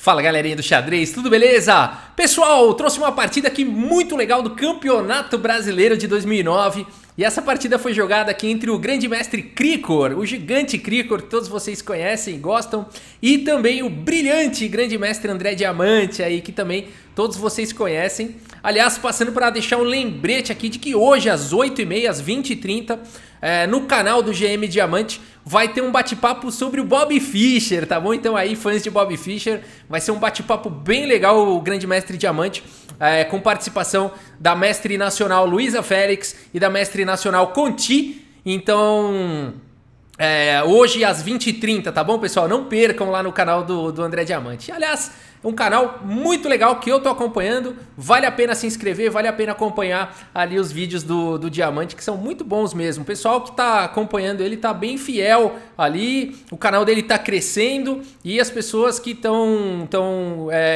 Fala galerinha do xadrez, tudo beleza? Pessoal, trouxe uma partida aqui muito legal do Campeonato Brasileiro de 2009 e essa partida foi jogada aqui entre o grande mestre Krikor, o gigante Krikor, que todos vocês conhecem e gostam, e também o brilhante grande mestre André Diamante aí, que também todos vocês conhecem. Aliás, passando para deixar um lembrete aqui de que hoje às 8h30, às 20h30, no canal do GM Diamante vai ter um bate-papo sobre o Bobby Fischer, tá bom? Então aí, fãs de Bobby Fischer, vai ser um bate-papo bem legal, o grande mestre Diamante, com participação da mestre nacional Luísa Félix e da mestre nacional Conti. Então, hoje às 20h30, tá bom, pessoal? Não percam lá no canal do André Diamante. Aliás, é um canal muito legal que eu tô acompanhando, vale a pena se inscrever, vale a pena acompanhar ali os vídeos do Diamante, que são muito bons mesmo. O pessoal que tá acompanhando ele tá bem fiel ali, o canal dele tá crescendo e as pessoas que estão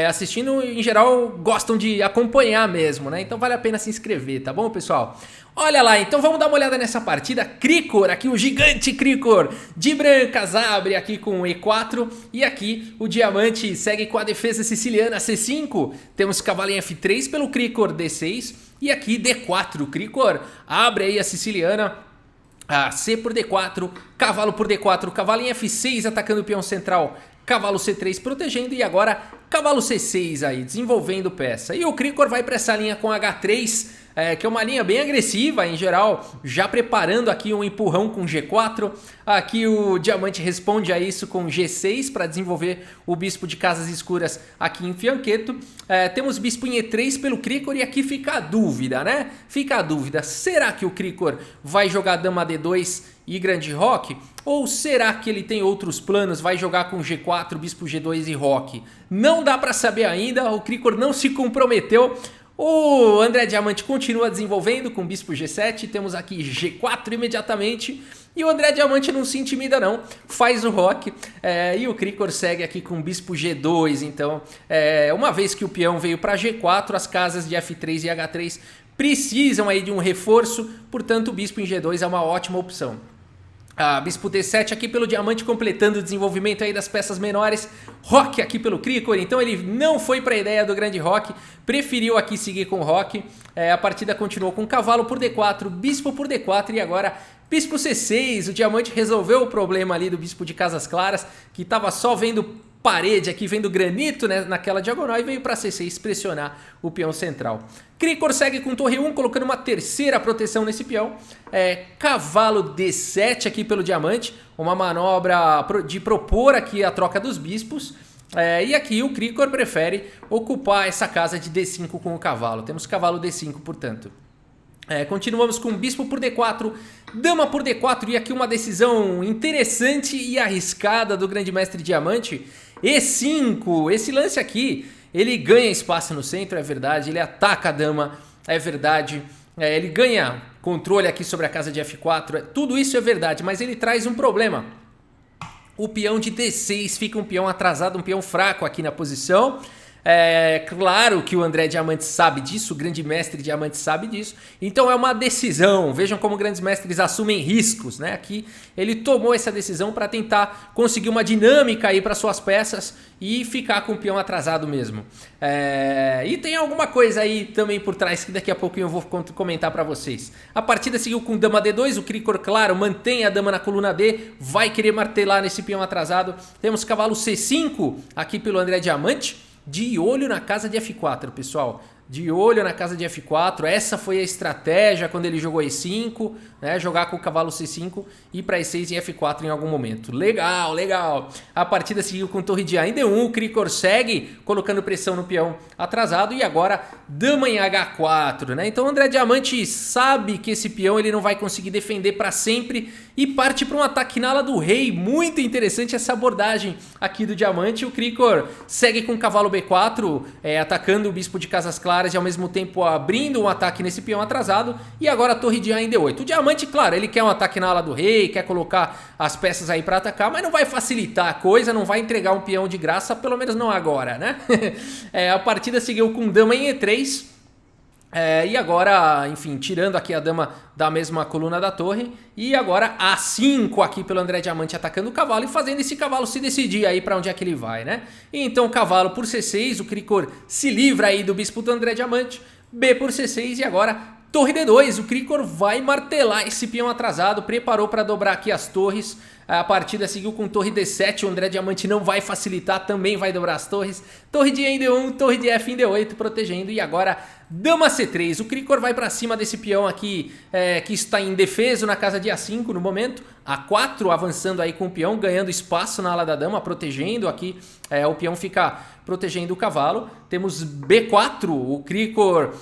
assistindo, em geral, gostam de acompanhar mesmo, né? Então vale a pena se inscrever, tá bom, pessoal? Olha lá, então vamos dar uma olhada nessa partida. Krikor, aqui o gigante Krikor, de brancas, abre aqui com E4 e aqui o Diamante segue com a defesa siciliana C5. Temos cavalo em F3 pelo Krikor, D6 e aqui D4. Krikor abre aí a siciliana, C por D4, cavalo por D4, cavalo em F6 atacando o peão central, cavalo C3 protegendo e agora cavalo C6 aí, desenvolvendo peça. E o Krikor vai para essa linha com H3, que é uma linha bem agressiva em geral, já preparando aqui um empurrão com G4. Aqui o Diamante responde a isso com G6 para desenvolver o bispo de casas escuras aqui em Fianchetto. Temos bispo em E3 pelo Krikor e aqui fica a dúvida, né? Fica a dúvida, será que o Krikor vai jogar dama D2 e grande roque? Ou será que ele tem outros planos, vai jogar com G4, bispo G2 e roque? Não dá para saber ainda, o Krikor não se comprometeu. O André Diamante continua desenvolvendo com bispo G7, temos aqui G4 imediatamente, e o André Diamante não se intimida não, faz o roque, e o Krikor segue aqui com bispo G2, então uma vez que o peão veio para G4, as casas de F3 e H3 precisam aí de um reforço, portanto o bispo em G2 é uma ótima opção. Bispo D7 aqui pelo Diamante, completando o desenvolvimento aí das peças menores. Roque aqui pelo Krikor, então ele não foi para a ideia do grande roque, preferiu aqui seguir com o roque. A partida continuou com cavalo por D4, bispo por D4 e agora bispo C6. O Diamante resolveu o problema ali do bispo de casas claras, que estava só vendo parede aqui, vendo granito, né, naquela diagonal, e veio para C6 pressionar o peão central. Krikor segue com torre 1, colocando uma terceira proteção nesse peão. Cavalo D7 aqui pelo Diamante, uma manobra de propor aqui a troca dos bispos. E aqui o Krikor prefere ocupar essa casa de D5 com o cavalo. Temos cavalo D5, portanto. Continuamos com bispo por D4, dama por D4 e aqui uma decisão interessante e arriscada do grande mestre Diamante. E5, esse lance aqui, ele ganha espaço no centro, é verdade, ele ataca a dama, é verdade, ele ganha controle aqui sobre a casa de F4, tudo isso é verdade, mas ele traz um problema. O peão de D6 fica um peão atrasado, um peão fraco aqui na posição. Claro que o André Diamante sabe disso, o grande mestre Diamante sabe disso, então é uma decisão. Vejam como grandes mestres assumem riscos, né? Aqui ele tomou essa decisão para tentar conseguir uma dinâmica aí para suas peças e ficar com o peão atrasado mesmo. E tem alguma coisa aí também por trás que daqui a pouquinho eu vou comentar para vocês. A partida seguiu com dama D2, o Krikor, claro, mantém a dama na coluna D, vai querer martelar nesse peão atrasado. Temos cavalo C5 aqui pelo André Diamante. De olho na casa de F4, pessoal. De olho na casa de F4. Essa foi a estratégia quando ele jogou E5, né? Jogar com o cavalo C5 e para E6 e F4 em algum momento. Legal, legal. A partida seguiu com torre de A em D1. O Krikor segue colocando pressão no peão atrasado e agora dama em H4, né? Então o André Diamante sabe que esse peão ele não vai conseguir defender para sempre e parte para um ataque na ala do rei. Muito interessante essa abordagem aqui do Diamante. O Krikor segue com o cavalo B4, atacando o bispo de casas claras e ao mesmo tempo abrindo um ataque nesse peão atrasado. E agora a torre de A em D8. O Diamante, claro, ele quer um ataque na ala do rei, quer colocar as peças aí para atacar, mas não vai facilitar a coisa, não vai entregar um peão de graça, pelo menos não agora, né? A partida seguiu com dama em E3. E agora, enfim, tirando aqui a dama da mesma coluna da torre. E agora A5 aqui pelo André Diamante atacando o cavalo e fazendo esse cavalo se decidir aí pra onde é que ele vai, né? E então cavalo por C6, o Krikor se livra aí do bispo do André Diamante. B por C6 e agora torre D2. O Krikor vai martelar esse peão atrasado, preparou para dobrar aqui as torres. A partida seguiu com torre D7, o André Diamante não vai facilitar, também vai dobrar as torres. Torre de E em D1, torre de F em D8 protegendo e agora dama C3. O Krikor vai para cima desse peão aqui que está indefeso na casa de A5 no momento. A4 avançando aí com o peão, ganhando espaço na ala da dama, protegendo aqui. O peão fica protegendo o cavalo. Temos B4, o Krikor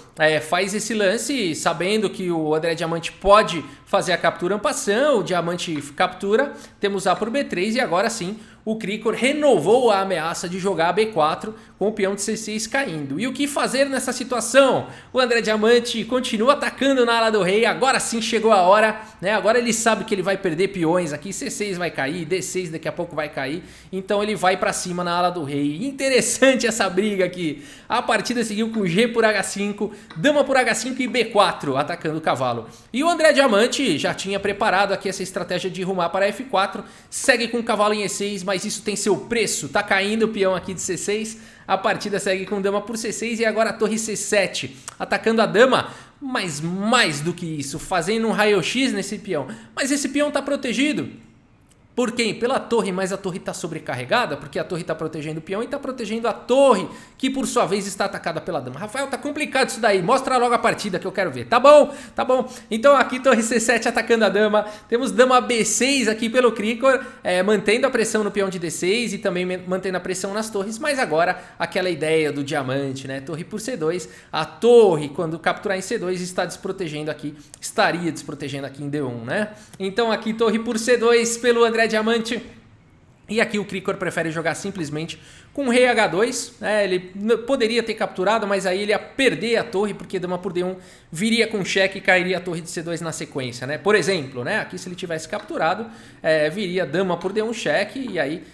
faz esse lance sabendo que o André Diamante pode fazer a captura en passant, o Diamante captura. Temos A por B3 e agora sim o Krikor renovou a ameaça de jogar B4 com o peão de C6 caindo. E o que fazer nessa situação? O André Diamante continua atacando na ala do rei, agora sim chegou a hora, né? Agora ele sabe que ele vai perder peões aqui, C6 vai cair, D6 daqui a pouco vai cair, então ele vai pra cima na ala do rei. Interessante essa briga aqui. A partida seguiu com G por H5, dama por H5 e B4 atacando o cavalo. E o André Diamante já tinha preparado aqui essa estratégia de rumar para F4, segue com o cavalo em E6, mas isso tem seu preço, tá caindo o peão aqui de C6, a partida segue com dama por C6 e agora a torre C7, atacando a dama, mas mais do que isso, fazendo um raio-x nesse peão, mas esse peão tá protegido. Por quem? Pela torre, mas a torre está sobrecarregada, porque a torre está protegendo o peão e está protegendo a torre, que por sua vez está atacada pela dama. Rafael, tá complicado isso daí, mostra logo a partida que eu quero ver. Tá bom, tá bom. Então aqui torre C7 atacando a dama, temos dama B6 aqui pelo Krikor, mantendo a pressão no peão de D6 e também mantendo a pressão nas torres, mas agora aquela ideia do diamante, né? Torre por C2, a torre quando capturar em C2 está desprotegendo aqui, estaria desprotegendo aqui em D1, né? Então aqui torre por C2 pelo André Diamante. E aqui o Krikor prefere jogar simplesmente com rei H2, ele poderia ter capturado, mas aí ele ia perder a torre, porque dama por D1 viria com cheque e cairia a torre de C2 na sequência, né? Por exemplo, né? Aqui se ele tivesse capturado, viria dama por D1 cheque, e aí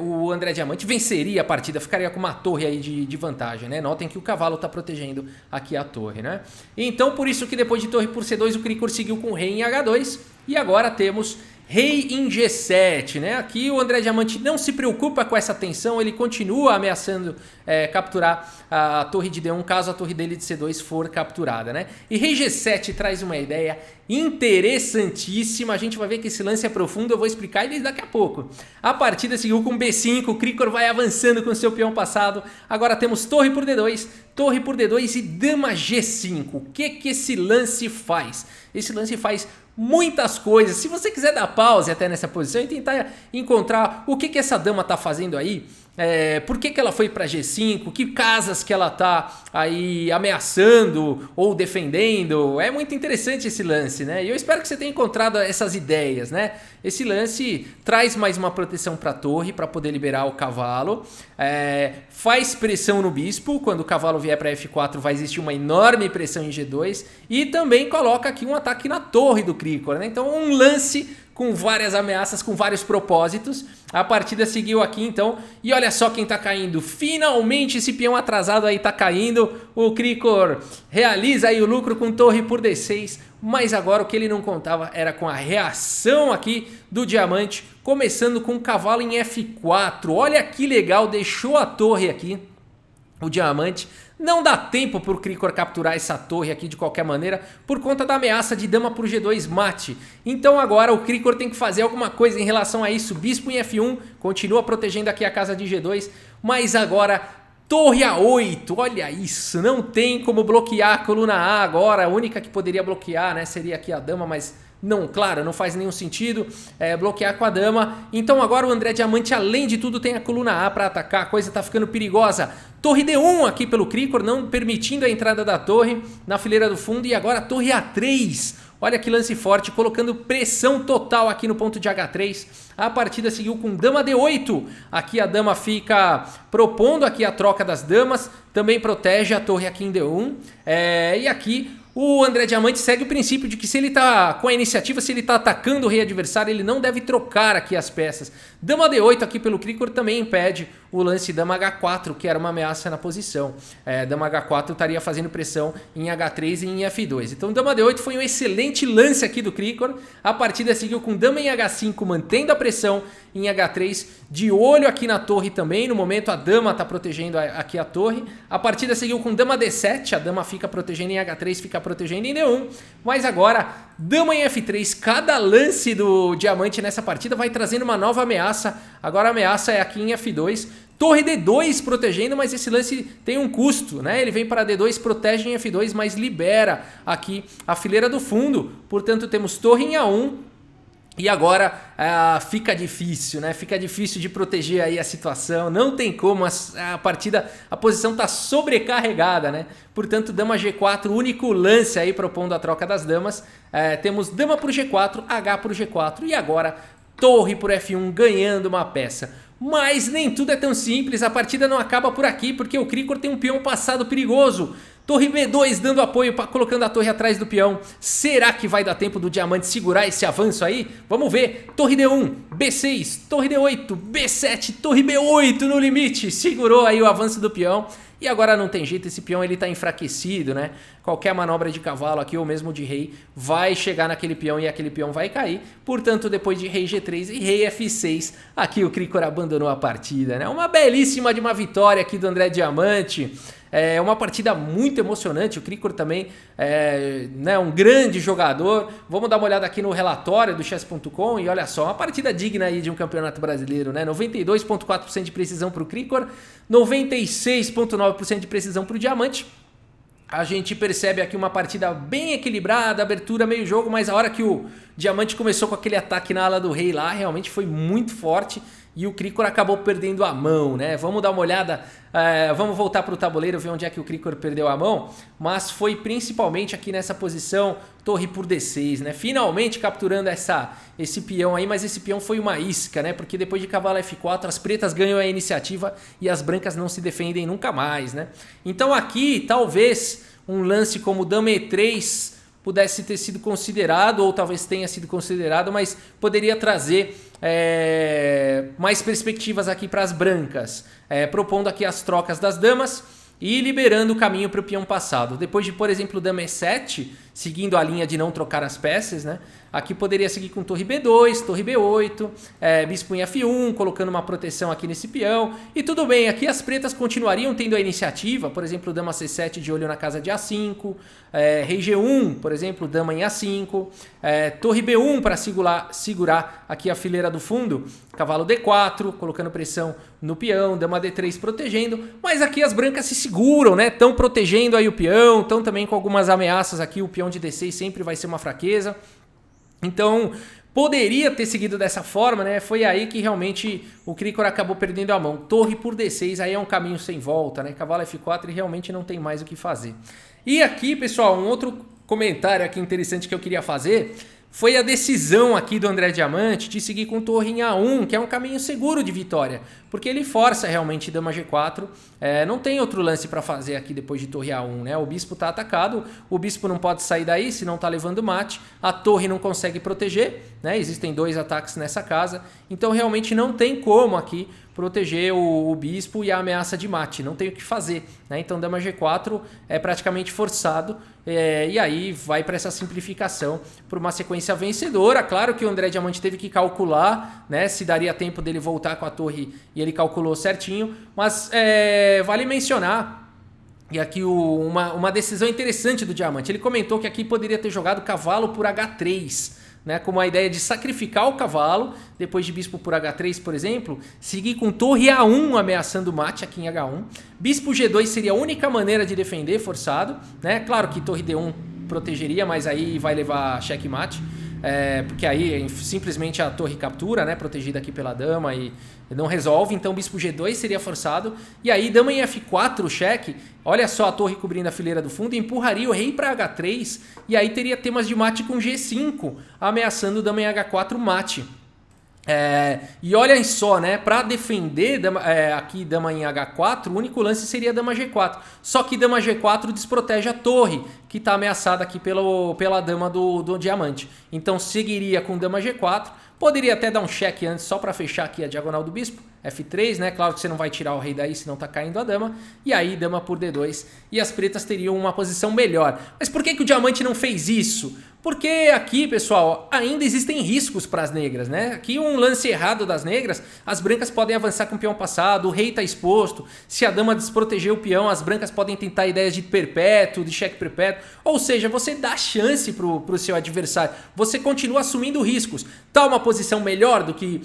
o André Diamante venceria a partida, ficaria com uma torre aí de vantagem, né? Notem que o cavalo está protegendo aqui a torre, né? Então por isso que depois de torre por C2 o Krikor seguiu com rei em H2, e agora temos rei em G7, né? Aqui o André Diamante não se preocupa com essa tensão, ele continua ameaçando capturar a torre de D1 caso a torre dele de C2 for capturada, né? E rei G7 traz uma ideia interessantíssima, a gente vai ver que esse lance é profundo, eu vou explicar ele daqui a pouco. A partida seguiu com B5, o Krikor vai avançando com seu peão passado, agora temos torre por D2 e dama G5. O que esse lance faz? Esse lance faz muitas coisas. Se você quiser dar pause até nessa posição e tentar encontrar o que essa dama tá fazendo aí, por que ela foi para G5, que casas que ela tá aí ameaçando ou defendendo, é muito interessante esse lance, né? E eu espero que você tenha encontrado essas ideias, né? Esse lance traz mais uma proteção para a torre, para poder liberar o cavalo, faz pressão no bispo, quando o cavalo vier para F4 vai existir uma enorme pressão em G2 e também coloca aqui um ataque na torre do Krikor, né? Então um lance com várias ameaças, com vários propósitos. A partida seguiu aqui então, e olha só quem tá caindo, finalmente esse peão atrasado aí tá caindo, o Krikor realiza aí o lucro com torre por D6, mas agora o que ele não contava era com a reação aqui do Diamante, começando com o cavalo em F4, olha que legal, deixou a torre aqui, o Diamante. Não dá tempo para o Krikor capturar essa torre aqui de qualquer maneira por conta da ameaça de dama por G2 mate. Então agora o Krikor tem que fazer alguma coisa em relação a isso. Bispo em F1, continua protegendo aqui a casa de G2, mas agora torre A8, olha isso, não tem como bloquear a coluna A agora. A única que poderia bloquear, né, seria aqui a dama, mas não, claro, não faz nenhum sentido bloquear com a dama. Então agora o André Diamante, além de tudo, tem a coluna A para atacar. A coisa tá ficando perigosa. Torre D1 aqui pelo Krikor, não permitindo a entrada da torre na fileira do fundo. E agora torre A3. Olha que lance forte, colocando pressão total aqui no ponto de H3. A partida seguiu com dama D8. Aqui a dama fica propondo aqui a troca das damas. Também protege a torre aqui em D1. E aqui o André Diamante segue o princípio de que se ele tá com a iniciativa, se ele tá atacando o rei adversário, ele não deve trocar aqui as peças. Dama D8 aqui pelo Krikor também impede o lance dama H4, que era uma ameaça na posição. Dama H4 estaria fazendo pressão em H3 e em F2. Então dama D8 foi um excelente lance aqui do Krikor. A partida seguiu com dama em H5, mantendo a pressão em H3, de olho aqui na torre também. No momento a dama está protegendo aqui a torre. A partida seguiu com dama D7, a dama fica protegendo em H3, fica protegendo em D1. Mas agora, dama em F3, cada lance do diamante nessa partida vai trazendo uma nova ameaça. Agora a ameaça é aqui em F2. Torre D2 protegendo, mas esse lance tem um custo, né? Ele vem para D2, protege em F2, mas libera aqui a fileira do fundo. Portanto, temos torre em A1. E agora fica difícil, né? Fica difícil de proteger aí a situação. Não tem como, a partida, a posição está sobrecarregada, né? Portanto, dama G4, único lance aí propondo a troca das damas. Temos dama por G4, H por G4 e agora torre por F1 ganhando uma peça. Mas nem tudo é tão simples, a partida não acaba por aqui, porque o Krikor tem um peão passado perigoso. Torre B2 dando apoio, colocando a torre atrás do peão. Será que vai dar tempo do diamante segurar esse avanço aí? Vamos ver. Torre D1, B6, torre D8, B7, torre B8 no limite. Segurou aí o avanço do peão. E agora não tem jeito, esse peão ele tá enfraquecido, né? Qualquer manobra de cavalo aqui ou mesmo de rei vai chegar naquele peão e aquele peão vai cair. Portanto, depois de rei G3 e rei F6, aqui o Krikor abandonou a partida, né? Uma belíssima de uma vitória aqui do André Diamante. É uma partida muito emocionante, o Krikor também né, um grande jogador. Vamos dar uma olhada aqui no relatório do chess.com e olha só, uma partida digna aí de um campeonato brasileiro, né? 92,4% de precisão para o Krikor, 96,9% de precisão para o Diamante. A gente percebe aqui uma partida bem equilibrada, abertura, meio jogo, mas a hora que o Diamante começou com aquele ataque na ala do rei lá, realmente foi muito forte e o Krikor acabou perdendo a mão, né? Vamos dar uma olhada, vamos voltar para o tabuleiro, ver onde é que o Krikor perdeu a mão, mas foi principalmente aqui nessa posição, torre por D6, né? Finalmente capturando esse peão aí, mas esse peão foi uma isca, né? Porque depois de cavalo F4, as pretas ganham a iniciativa e as brancas não se defendem nunca mais, né? Então aqui, talvez, um lance como dama E3 pudesse ter sido considerado, ou talvez tenha sido considerado, mas poderia trazer mais perspectivas aqui para as brancas, propondo aqui as trocas das damas e liberando o caminho para o peão passado. Depois de, por exemplo, dama E7, seguindo a linha de não trocar as peças, né? Aqui poderia seguir com torre B2, torre B8, bispo em F1, colocando uma proteção aqui nesse peão. E tudo bem, aqui as pretas continuariam tendo a iniciativa, por exemplo, dama C7 de olho na casa de A5, rei G1, por exemplo, dama em A5, torre B1 para segurar aqui a fileira do fundo, cavalo D4, colocando pressão no peão, dama D3 protegendo, mas aqui as brancas se seguram, né? Estão protegendo aí o peão, estão também com algumas ameaças aqui, o peão de D6 sempre vai ser uma fraqueza. Então, poderia ter seguido dessa forma, né? Foi aí que realmente o Krikor acabou perdendo a mão. Torre por D6, aí é um caminho sem volta, né? Cavalo F4 e realmente não tem mais o que fazer. E aqui, pessoal, um outro comentário aqui interessante que eu queria fazer foi a decisão aqui do André Diamante de seguir com torre em A1, que é um caminho seguro de vitória, porque ele força realmente dama G4, não tem outro lance para fazer aqui depois de torre A1, né? O bispo está atacado, o bispo não pode sair daí, senão está levando mate, a torre não consegue proteger, né? Existem 2 ataques nessa casa, então realmente não tem como aqui proteger o bispo e a ameaça de mate, não tem o que fazer, né? Então dama G4 é praticamente forçado, e aí vai para essa simplificação, para uma sequência vencedora. Claro que o André Diamante teve que calcular, né, se daria tempo dele voltar com a torre, e ele calculou certinho, mas vale mencionar, e aqui uma decisão interessante do Diamante, ele comentou que aqui poderia ter jogado cavalo por H3, né, com a ideia de sacrificar o cavalo, depois de bispo por H3, por exemplo, seguir com torre A1 ameaçando o mate aqui em H1. Bispo G2 seria a única maneira de defender forçado, né? Claro que torre D1 protegeria, mas aí vai levar checkmate, porque aí simplesmente a torre captura, né, protegida aqui pela dama e não resolve, então bispo G2 seria forçado, e aí dama em F4, cheque, olha só a torre cobrindo a fileira do fundo, empurraria o rei para H3, e aí teria temas de mate com G5, ameaçando dama em H4 mate. E olhem só, né, para defender aqui dama em H4, o único lance seria dama G4, só que dama G4 desprotege a torre, que está ameaçada aqui pela dama do diamante, então seguiria com dama G4, Poderia até dar um cheque antes só para fechar aqui a diagonal do bispo. F3, né? Claro que você não vai tirar o rei daí, senão tá caindo a dama. E aí, dama por D2. E as pretas teriam uma posição melhor. Mas por que o diamante não fez isso? Porque aqui, pessoal, ainda existem riscos para as negras, né? Aqui um lance errado das negras, as brancas podem avançar com o peão passado, o rei está exposto. Se a dama desproteger o peão, as brancas podem tentar ideias de perpétuo, de cheque perpétuo. Ou seja, você dá chance pro seu adversário. Você continua assumindo riscos. Tá uma posição melhor do que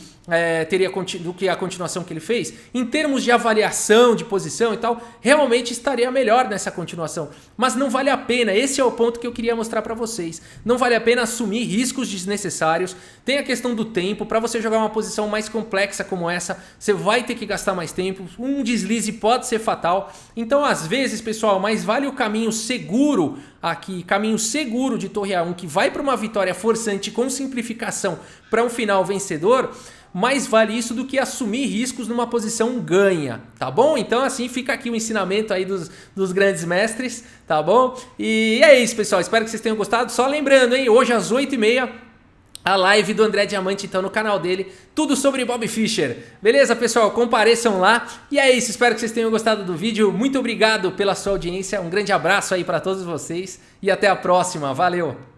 a continuação que ele fez? Em termos de avaliação de posição e tal, realmente estaria melhor nessa continuação. Mas não vale a pena. Esse é o ponto que eu queria mostrar para vocês. Não vale a pena assumir riscos desnecessários. Tem a questão do tempo. Para você jogar uma posição mais complexa como essa, você vai ter que gastar mais tempo. Um deslize pode ser fatal. Então, às vezes, pessoal, mais vale o caminho seguro aqui, caminho seguro de torre A1, que vai para uma vitória forçante com simplificação para um final vencedor. Mais vale isso do que assumir riscos numa posição ganha, tá bom? Então assim fica aqui o ensinamento aí dos grandes mestres, tá bom? E é isso, pessoal, espero que vocês tenham gostado. Só lembrando, hein, hoje às 8h30, a live do André Diamante, então, no canal dele, tudo sobre Bobby Fischer. Beleza, pessoal? Compareçam lá. E é isso, espero que vocês tenham gostado do vídeo. Muito obrigado pela sua audiência, um grande abraço aí para todos vocês e até a próxima. Valeu!